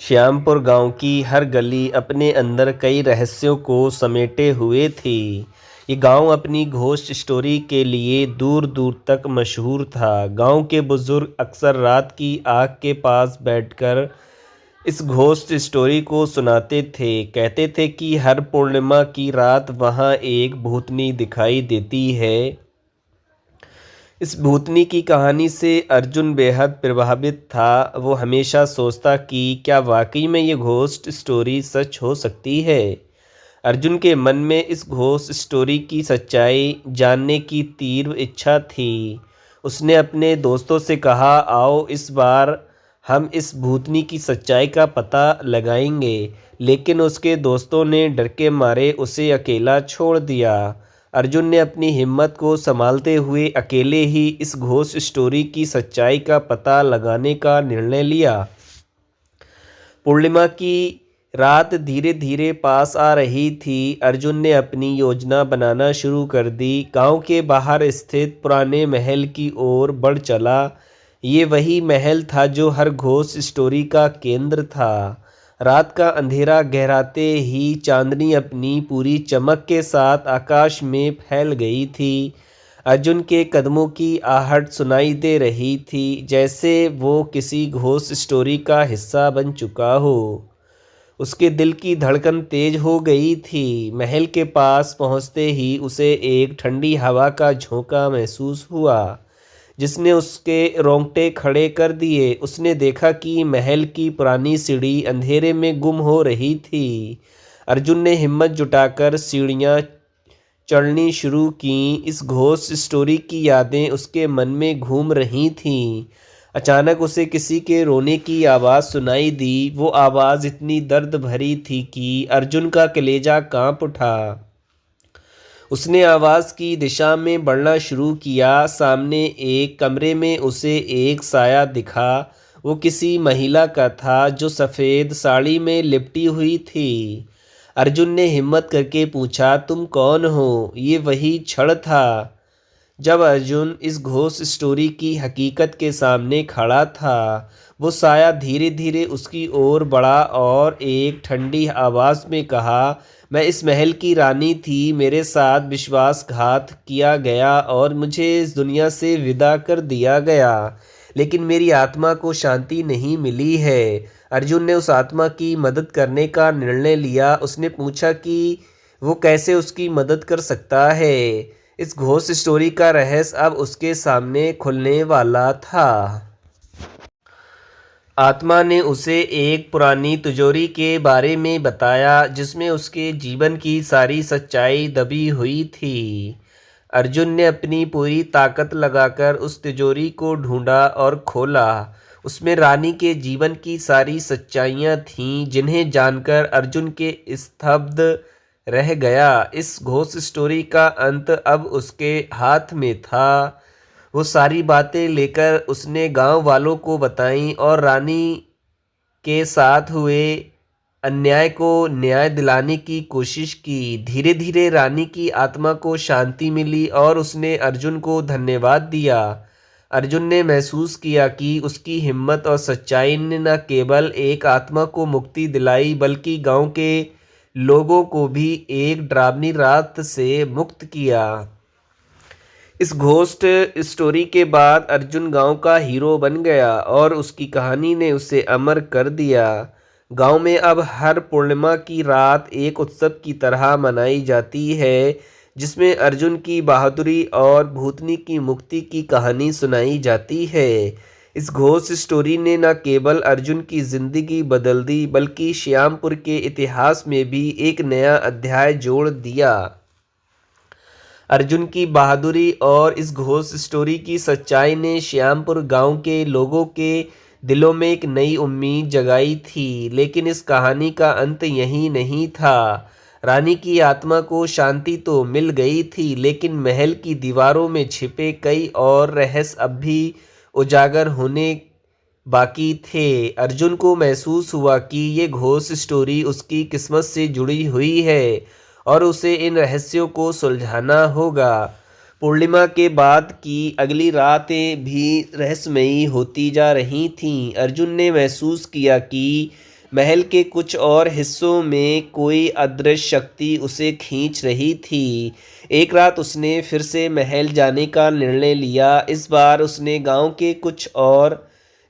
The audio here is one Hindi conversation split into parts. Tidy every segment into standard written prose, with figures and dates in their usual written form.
श्यामपुर गांव की हर गली अपने अंदर कई रहस्यों को समेटे हुए थी। ये गांव अपनी घोस्ट स्टोरी के लिए दूर दूर तक मशहूर था। गांव के बुजुर्ग अक्सर रात की आग के पास बैठकर इस घोस्ट स्टोरी को सुनाते थे। कहते थे कि हर पूर्णिमा की रात वहां एक भूतनी दिखाई देती है। इस भूतनी की कहानी से अर्जुन बेहद प्रभावित था। वो हमेशा सोचता कि क्या वाकई में ये घोस्ट स्टोरी सच हो सकती है। अर्जुन के मन में इस घोस्ट स्टोरी की सच्चाई जानने की तीव्र इच्छा थी। उसने अपने दोस्तों से कहा, आओ इस बार हम इस भूतनी की सच्चाई का पता लगाएंगे। लेकिन उसके दोस्तों ने डर के मारे उसे अकेला छोड़ दिया। अर्जुन ने अपनी हिम्मत को संभालते हुए अकेले ही इस घोस्ट स्टोरी की सच्चाई का पता लगाने का निर्णय लिया। पूर्णिमा की रात धीरे धीरे पास आ रही थी। अर्जुन ने अपनी योजना बनाना शुरू कर दी। गांव के बाहर स्थित पुराने महल की ओर बढ़ चला। ये वही महल था जो हर घोस्ट स्टोरी का केंद्र था। रात का अंधेरा गहराते ही चांदनी अपनी पूरी चमक के साथ आकाश में फैल गई थी। अर्जुन के कदमों की आहट सुनाई दे रही थी, जैसे वो किसी घोस्ट स्टोरी का हिस्सा बन चुका हो। उसके दिल की धड़कन तेज हो गई थी। महल के पास पहुंचते ही उसे एक ठंडी हवा का झोंका महसूस हुआ, जिसने उसके रोंगटे खड़े कर दिए। उसने देखा कि महल की पुरानी सीढ़ी अंधेरे में गुम हो रही थी। अर्जुन ने हिम्मत जुटाकर सीढ़ियां चढ़नी शुरू की। इस घोस्ट स्टोरी की यादें उसके मन में घूम रही थीं। अचानक उसे किसी के रोने की आवाज़ सुनाई दी। वो आवाज़ इतनी दर्द भरी थी कि अर्जुन का कलेजा कांप उठा। उसने आवाज़ की दिशा में बढ़ना शुरू किया। सामने एक कमरे में उसे एक साया दिखा। वो किसी महिला का था जो सफ़ेद साड़ी में लिपटी हुई थी। अर्जुन ने हिम्मत करके पूछा, तुम कौन हो? ये वही क्षण था जब अर्जुन इस घोस्ट स्टोरी की हकीकत के सामने खड़ा था। वो साया धीरे धीरे उसकी ओर बढ़ा और एक ठंडी आवाज़ में कहा, मैं इस महल की रानी थी। मेरे साथ विश्वासघात किया गया और मुझे इस दुनिया से विदा कर दिया गया, लेकिन मेरी आत्मा को शांति नहीं मिली है। अर्जुन ने उस आत्मा की मदद करने का निर्णय लिया। उसने पूछा कि वो कैसे उसकी मदद कर सकता है। इस घोस्ट स्टोरी का रहस्य अब उसके सामने खुलने वाला था। आत्मा ने उसे एक पुरानी तिजोरी के बारे में बताया, जिसमें उसके जीवन की सारी सच्चाई दबी हुई थी। अर्जुन ने अपनी पूरी ताकत लगाकर उस तिजोरी को ढूंढा और खोला। उसमें रानी के जीवन की सारी सच्चाइयाँ थीं, जिन्हें जानकर अर्जुन के स्तब्ध रह गया। इस घोस्ट स्टोरी का अंत अब उसके हाथ में था। वो सारी बातें लेकर उसने गांव वालों को बताई और रानी के साथ हुए अन्याय को न्याय दिलाने की कोशिश की। धीरे धीरे रानी की आत्मा को शांति मिली और उसने अर्जुन को धन्यवाद दिया। अर्जुन ने महसूस किया कि उसकी हिम्मत और सच्चाई ने न केवल एक आत्मा को मुक्ति दिलाई, बल्कि गांव के लोगों को भी एक डरावनी रात से मुक्त किया। इस घोस्ट स्टोरी के बाद अर्जुन गांव का हीरो बन गया और उसकी कहानी ने उसे अमर कर दिया। गांव में अब हर पूर्णिमा की रात एक उत्सव की तरह मनाई जाती है, जिसमें अर्जुन की बहादुरी और भूतनी की मुक्ति की कहानी सुनाई जाती है। इस घोस्ट स्टोरी ने न केवल अर्जुन की ज़िंदगी बदल दी, बल्कि श्यामपुर के इतिहास में भी एक नया अध्याय जोड़ दिया। अर्जुन की बहादुरी और इस घोस्ट स्टोरी की सच्चाई ने श्यामपुर गांव के लोगों के दिलों में एक नई उम्मीद जगाई थी। लेकिन इस कहानी का अंत यही नहीं था। रानी की आत्मा को शांति तो मिल गई थी, लेकिन महल की दीवारों में छिपे कई और रहस्य अब भी उजागर होने बाकी थे। अर्जुन को महसूस हुआ कि ये घोस्ट स्टोरी उसकी किस्मत से जुड़ी हुई है और उसे इन रहस्यों को सुलझाना होगा। पूर्णिमा के बाद की अगली रातें भी रहस्यमयी होती जा रही थीं। अर्जुन ने महसूस किया कि महल के कुछ और हिस्सों में कोई अदृश्य शक्ति उसे खींच रही थी। एक रात उसने फिर से महल जाने का निर्णय लिया। इस बार उसने गांव के कुछ और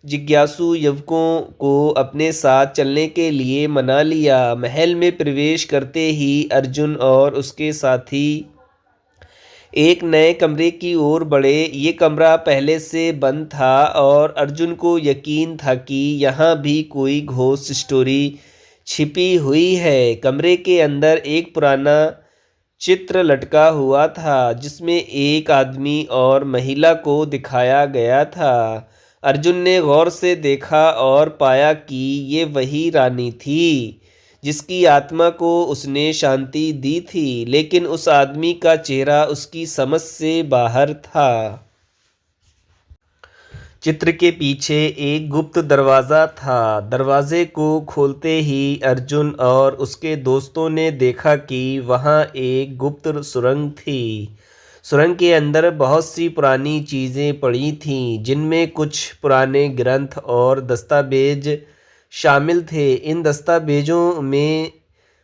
जिज्ञासु युवकों को अपने साथ चलने के लिए मना लिया। महल में प्रवेश करते ही अर्जुन और उसके साथी एक नए कमरे की ओर बढ़े। ये कमरा पहले से बंद था और अर्जुन को यकीन था कि यहाँ भी कोई घोस्ट स्टोरी छिपी हुई है। कमरे के अंदर एक पुराना चित्र लटका हुआ था जिसमें एक आदमी और महिला को दिखाया गया था। अर्जुन ने गौर से देखा और पाया कि ये वही रानी थी जिसकी आत्मा को उसने शांति दी थी, लेकिन उस आदमी का चेहरा उसकी समझ से बाहर था। चित्र के पीछे एक गुप्त दरवाज़ा था। दरवाजे को खोलते ही अर्जुन और उसके दोस्तों ने देखा कि वहाँ एक गुप्त सुरंग थी। सुरंग के अंदर बहुत सी पुरानी चीज़ें पड़ी थीं, जिनमें कुछ पुराने ग्रंथ और दस्तावेज शामिल थे। इन दस्तावेजों में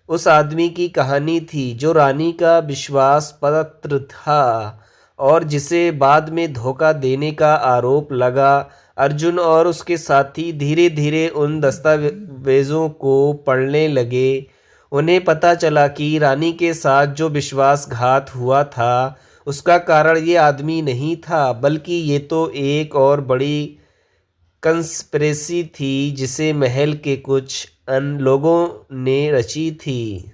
उस आदमी की कहानी थी जो रानी का विश्वास पात्र था और जिसे बाद में धोखा देने का आरोप लगा। अर्जुन और उसके साथी धीरे धीरे उन दस्तावेजों को पढ़ने लगे। उन्हें पता चला कि रानी के साथ जो विश्वासघात हुआ था उसका कारण ये आदमी नहीं था, बल्कि ये तो एक और बड़ी कंस्पिरेसी थी जिसे महल के कुछ अन्य लोगों ने रची थी।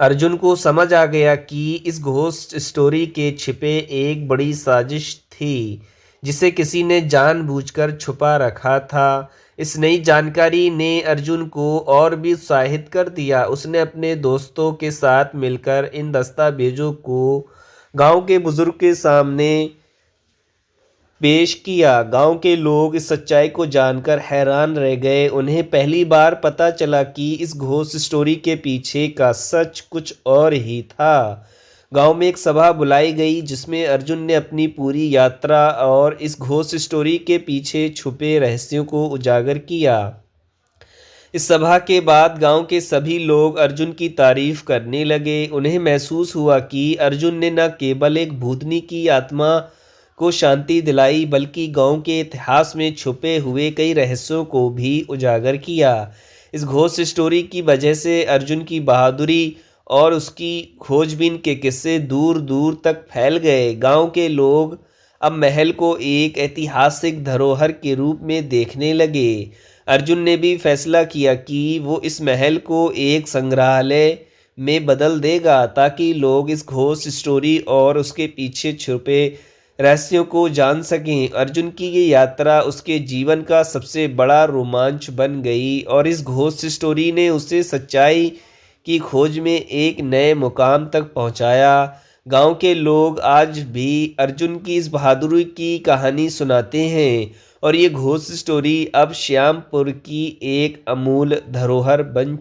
अर्जुन को समझ आ गया कि इस घोस्ट स्टोरी के छिपे एक बड़ी साजिश थी जिसे किसी ने जानबूझकर छुपा रखा था। इस नई जानकारी ने अर्जुन को और भी उत्साहित कर दिया। उसने अपने दोस्तों के साथ मिलकर इन दस्तावेजों को गांव के बुजुर्ग के सामने पेश किया। गांव के लोग इस सच्चाई को जानकर हैरान रह गए। उन्हें पहली बार पता चला कि इस घोस्ट स्टोरी के पीछे का सच कुछ और ही था। गांव में एक सभा बुलाई गई जिसमें अर्जुन ने अपनी पूरी यात्रा और इस घोस्ट स्टोरी के पीछे छुपे रहस्यों को उजागर किया। इस सभा के बाद गांव के सभी लोग अर्जुन की तारीफ करने लगे। उन्हें महसूस हुआ कि अर्जुन ने न केवल एक भूतनी की आत्मा को शांति दिलाई, बल्कि गांव के इतिहास में छुपे हुए कई रहस्यों को भी उजागर किया। इस घोस्ट स्टोरी की वजह से अर्जुन की बहादुरी और उसकी खोजबीन के किस्से दूर दूर तक फैल गए। गांव के लोग अब महल को एक ऐतिहासिक धरोहर के रूप में देखने लगे। अर्जुन ने भी फैसला किया कि वो इस महल को एक संग्रहालय में बदल देगा ताकि लोग इस घोस्ट स्टोरी और उसके पीछे छुपे रहस्यों को जान सकें। अर्जुन की ये यात्रा उसके जीवन का सबसे बड़ा रोमांच बन गई और इस घोस्ट स्टोरी ने उसे सच्चाई की खोज में एक नए मुकाम तक पहुंचाया। गांव के लोग आज भी अर्जुन की इस बहादुरी की कहानी सुनाते हैं और ये घोस्ट स्टोरी अब श्यामपुर की एक अमूल्य धरोहर बन